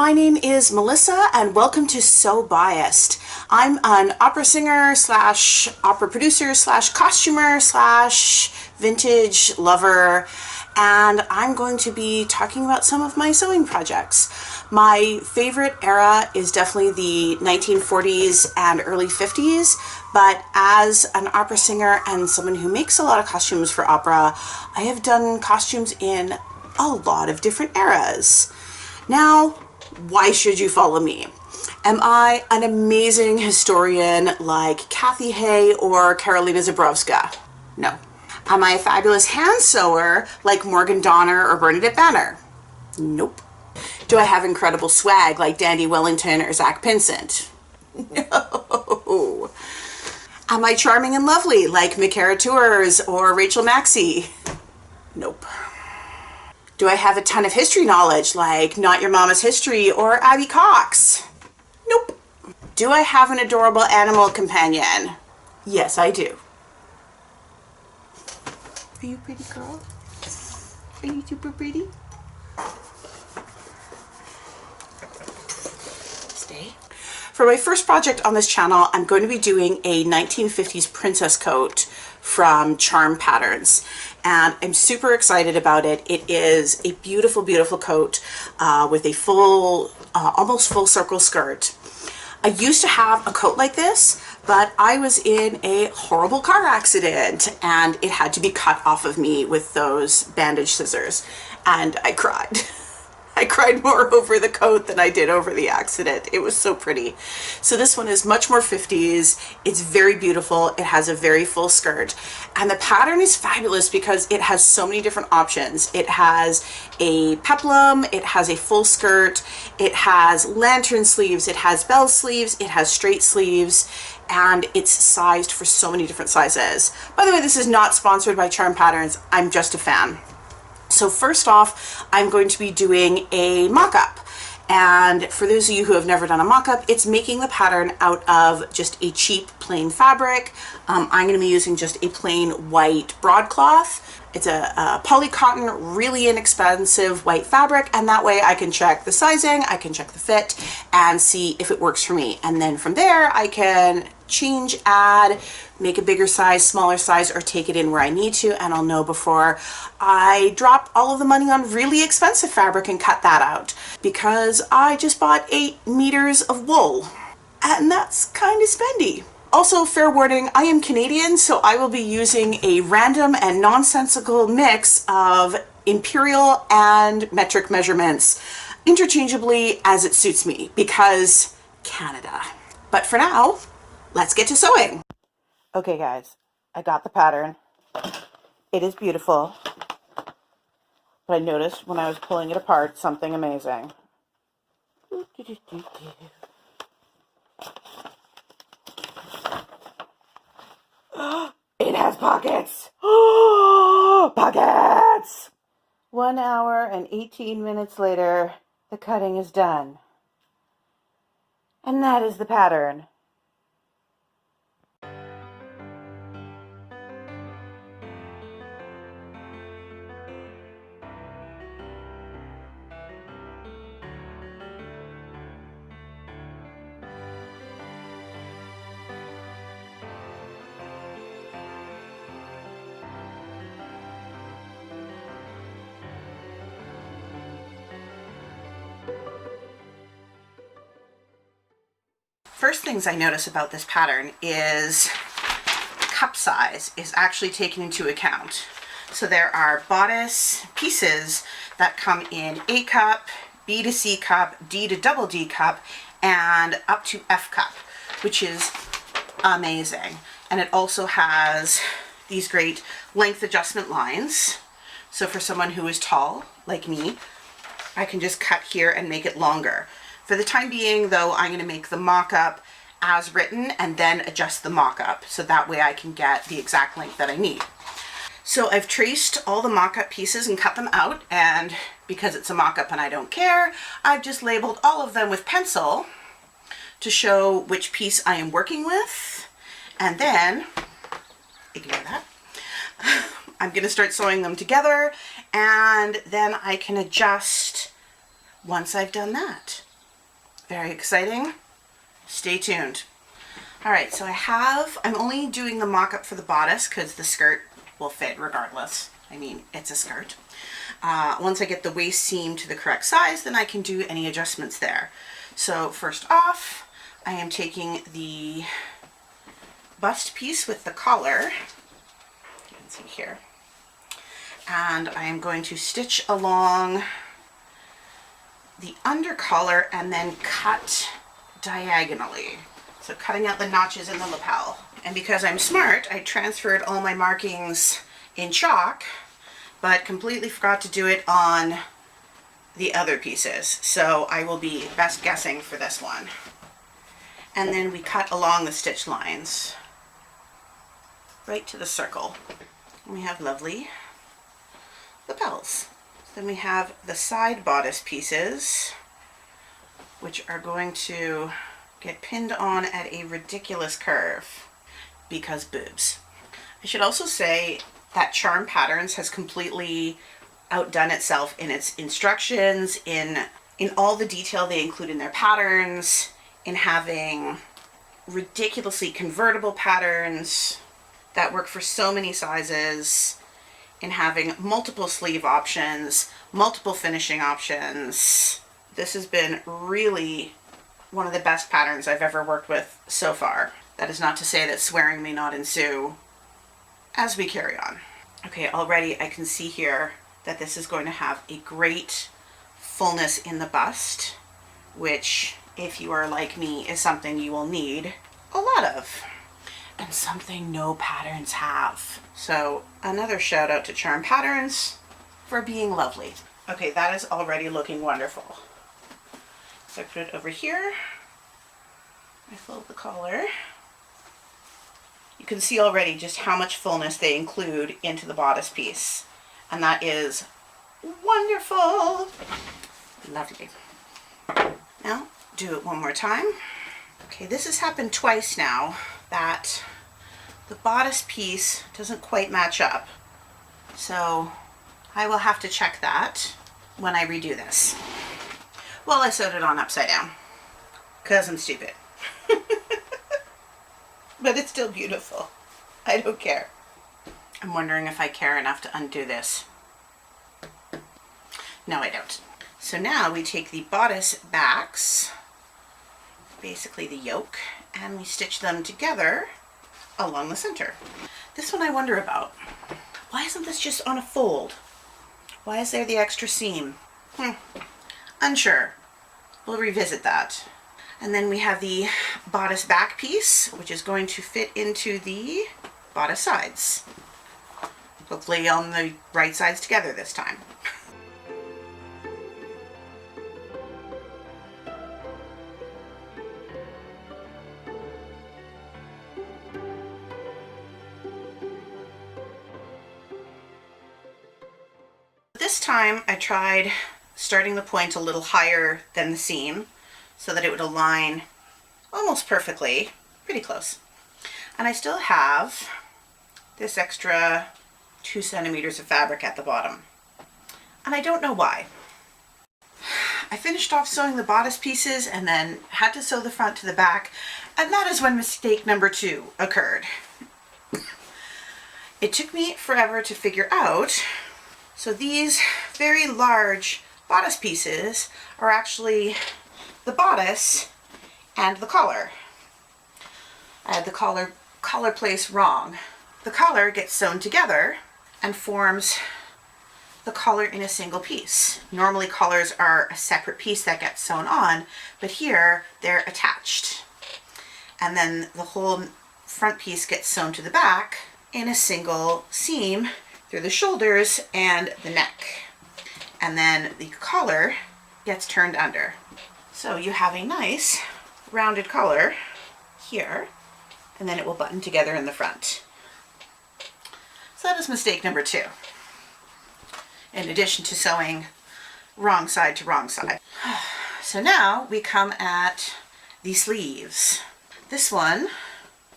My name is Melissa and welcome to So Biased. I'm an opera singer slash opera producer slash costumer slash vintage lover, and I'm going to be talking about some of my sewing projects. My favorite era is definitely the 1940s and early 50s, but as an opera singer and someone who makes a lot of costumes for opera, I have done costumes in a lot of different eras. Now, why should you follow me? Am I an amazing historian like Kathy Hay or Karolina Zabrowska? No. Am I a fabulous hand sewer like Morgan Donner or Bernadette Banner? Nope. Do I have incredible swag like Dandy Wellington or Zach Pinsent? No. Am I charming and lovely like Micara Tours or Rachel Maxey? Nope. Do I have a ton of history knowledge like Not Your Mama's History or Abby Cox? Nope. Do I have an adorable animal companion? Yes, I do. Are you a pretty girl? Are you super pretty? Stay. For my first project on this channel, I'm going to be doing a 1950s princess coat from Charm Patterns, and I'm super excited about it. It is a beautiful, beautiful coat with a full, almost full circle skirt. I used to have a coat like this, but I was in a horrible car accident and it had to be cut off of me with those bandage scissors, and I cried. I cried more over the coat than I did over the accident. It was so pretty. So this one is much more 50s. It's very beautiful. It has a very full skirt. And the pattern is fabulous because it has so many different options. It has a peplum, it has a full skirt, it has lantern sleeves, it has bell sleeves, it has straight sleeves, and it's sized for so many different sizes. By the way, this is not sponsored by Charm Patterns. I'm just a fan. So first off, I'm going to be doing a mock-up. And for those of you who have never done a mock-up, it's making the pattern out of just a cheap plain fabric. I'm going to be using just a plain white broadcloth. It's a poly cotton, really inexpensive white fabric, and that way I can check the sizing, I can check the fit, and see if it works for me. And then from there, I can change, add, make a bigger size, smaller size, or take it in where I need to, and I'll know before I drop all of the money on really expensive fabric and cut that out, because I just bought 8 meters of wool, and that's kind of spendy. Also, fair warning, I am Canadian, so I will be using a random and nonsensical mix of imperial and metric measurements interchangeably as it suits me, because Canada. But for now, let's get to sewing. Okay guys, I got the pattern. It is beautiful, but I noticed when I was pulling it apart something amazing. It has pockets! Pockets! 1 hour and 18 minutes later, the cutting is done. And that is the pattern. First things I notice about this pattern is cup size is actually taken into account. So there are bodice pieces that come in A cup, B to C cup, D to double D cup, and up to F cup, which is amazing. And it also has these great length adjustment lines. So for someone who is tall, like me, I can just cut here and make it longer. For the time being, though, I'm going to make the mock-up as written and then adjust the mock-up, so that way I can get the exact length that I need. So I've traced all the mock-up pieces and cut them out, and because it's a mock-up and I don't care, I've just labeled all of them with pencil to show which piece I am working with, and then, ignore that, I'm going to start sewing them together, and then I can adjust once I've done that. Very exciting. Stay tuned. All right, so I'm only doing the mock-up for the bodice because the skirt will fit regardless. I mean, it's a skirt. Once I get the waist seam to the correct size, then I can do any adjustments there. So first off, I am taking the bust piece with the collar, you can see here, and I am going to stitch along the under collar and then cut diagonally. So cutting out the notches in the lapel. And because I'm smart, I transferred all my markings in chalk, but completely forgot to do it on the other pieces. So I will be best guessing for this one. And then we cut along the stitch lines right to the circle. And we have lovely lapels. Then we have the side bodice pieces, which are going to get pinned on at a ridiculous curve because boobs. I should also say that Charm Patterns has completely outdone itself in its instructions, in all the detail they include in their patterns, in having ridiculously convertible patterns that work for so many sizes, in having multiple sleeve options, multiple finishing options. This has been really one of the best patterns I've ever worked with so far. That is not to say that swearing may not ensue as we carry on. Okay, already I can see here that this is going to have a great fullness in the bust, which, if you are like me, is something you will need a lot of, and something no patterns have. So another shout out to Charm Patterns for being lovely. Okay, that is already looking wonderful. So I put it over here. I fold the collar. You can see already just how much fullness they include into the bodice piece. And that is wonderful. Lovely. Now, do it one more time. Okay, this has happened twice now that the bodice piece doesn't quite match up. So I will have to check that when I redo this. Well, I sewed it on upside down because I'm stupid. But it's still beautiful. I don't care. I'm wondering if I care enough to undo this. No, I don't. So now we take the bodice backs, basically the yoke, and we stitch them together along the center. This one I wonder about. Why isn't this just on a fold? Why is there the extra seam? Unsure. We'll revisit that. And then we have the bodice back piece, which is going to fit into the bodice sides. Hopefully on the right sides together this time. This time I tried starting the point a little higher than the seam so that it would align almost perfectly, pretty close. And I still have this extra 2 centimeters of fabric at the bottom. And I don't know why. I finished off sewing the bodice pieces and then had to sew the front to the back, and that is when mistake number 2 occurred. It took me forever to figure out. So these very large bodice pieces are actually the bodice and the collar. I had the collar place wrong. The collar gets sewn together and forms the collar in a single piece. Normally collars are a separate piece that gets sewn on, but here they're attached. And then the whole front piece gets sewn to the back in a single seam through the shoulders and the neck. And then the collar gets turned under. So you have a nice rounded collar here, and then it will button together in the front. So that is mistake number 2. In addition to sewing wrong side to wrong side. So now we come at the sleeves. This one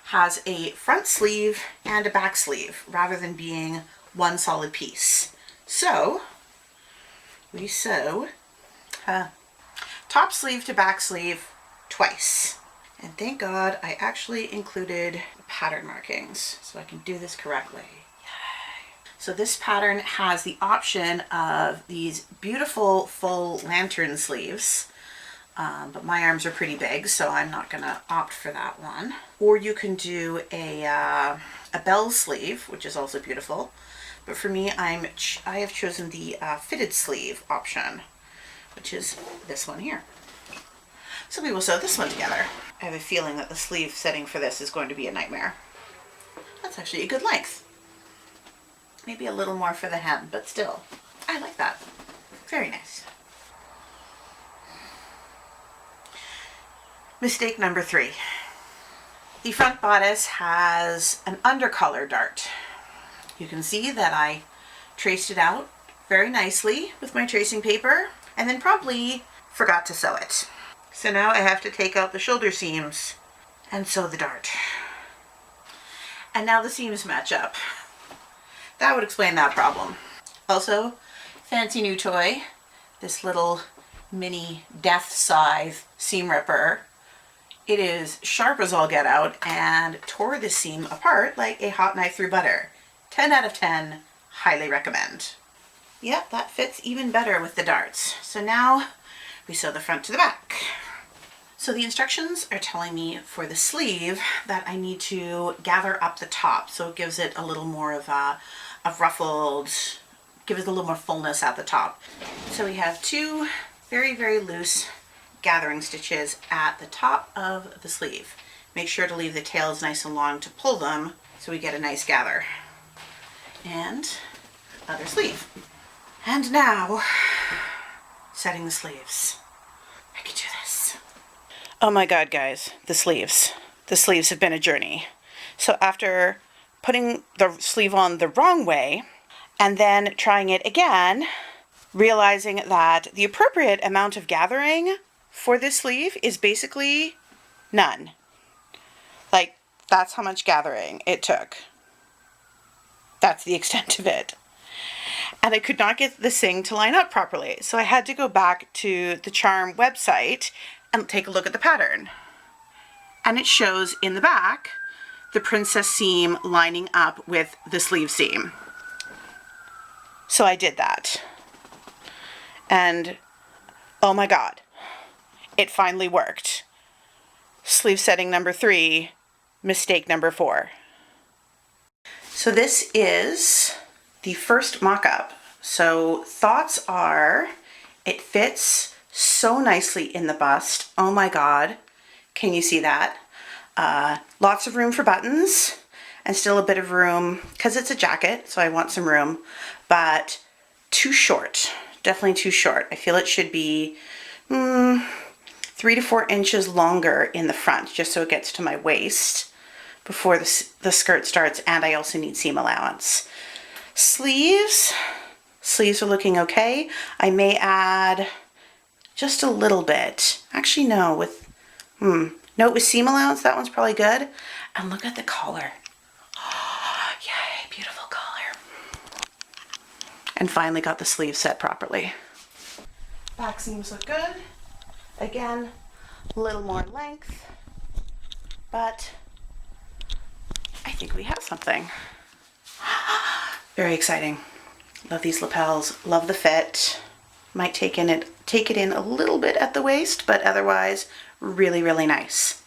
has a front sleeve and a back sleeve rather than being one solid piece. So we sew top sleeve to back sleeve twice. And thank God I actually included pattern markings so I can do this correctly. Yay. So this pattern has the option of these beautiful full lantern sleeves, but my arms are pretty big, so I'm not gonna opt for that one. Or you can do a bell sleeve, which is also beautiful. But for me, I have chosen the fitted sleeve option, which is this one here. So we will sew this one together. I have a feeling that the sleeve setting for this is going to be a nightmare. That's actually a good length. Maybe a little more for the hem, but still, I like that. Very nice. Mistake number 3. The front bodice has an undercolor dart. You can see that I traced it out very nicely with my tracing paper and then probably forgot to sew it. So now I have to take out the shoulder seams and sew the dart. And now the seams match up. That would explain that problem. Also, fancy new toy, this little mini death scythe seam ripper. It is sharp as all get out and tore the seam apart like a hot knife through butter. 10 out of 10, highly recommend. Yep, that fits even better with the darts. So now we sew the front to the back. So the instructions are telling me for the sleeve that I need to gather up the top, so it gives it a little more of a ruffled, gives it a little more fullness at the top. So we have 2 very, very loose gathering stitches at the top of the sleeve. Make sure to leave the tails nice and long to pull them so we get a nice gather. And other sleeve. And now, setting the sleeves. I can do this. Oh my God, guys, the sleeves. The sleeves have been a journey. So after putting the sleeve on the wrong way and then trying it again, realizing that the appropriate amount of gathering for this sleeve is basically none. Like, that's how much gathering it took. That's the extent of it. And I could not get this thing to line up properly. So I had to go back to the Charm website and take a look at the pattern. And it shows in the back the princess seam lining up with the sleeve seam. So I did that. And oh my God, it finally worked. Sleeve setting number 3, mistake number 4. So this is the first mock-up. So thoughts are, it fits so nicely in the bust. Oh my God, can you see that? Lots of room for buttons and still a bit of room, because it's a jacket, so I want some room, but too short, definitely too short. I feel it should be 3 to 4 inches longer in the front, just so it gets to my waist before the skirt starts, and I also need seam allowance. Sleeves are looking okay. I may add just a little bit. Actually, no, with seam allowance, that one's probably good. And look at the collar. Oh, yay, beautiful collar. And finally got the sleeve set properly. Back seams look good. Again, a little more length, but I think we have something. Very exciting. Love these lapels, love the fit. Might take it in a little bit at the waist, but otherwise really, really nice.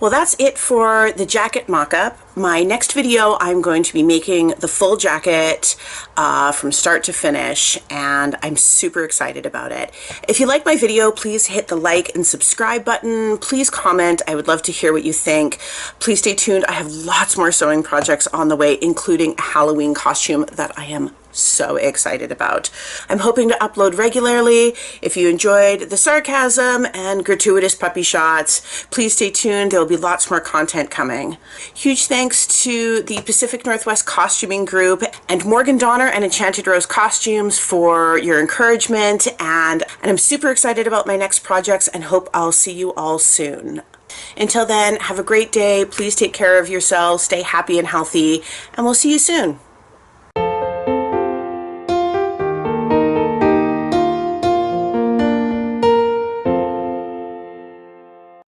Well, that's it for the jacket mock-up. My next video, I'm going to be making the full jacket from start to finish, and I'm super excited about it. If you like my video, please hit the like and subscribe button. Please comment. I would love to hear what you think. Please stay tuned. I have lots more sewing projects on the way, including a Halloween costume that I am so excited about. I'm hoping to upload regularly. If you enjoyed the sarcasm and gratuitous puppy shots, please stay tuned. There will be lots more content coming. Huge thanks to the Pacific Northwest Costuming Group and Morgan Donner and Enchanted Rose Costumes for your encouragement, and I'm super excited about my next projects and hope I'll see you all soon. Until then, have a great day. Please take care of yourselves, stay happy and healthy, and we'll see you soon.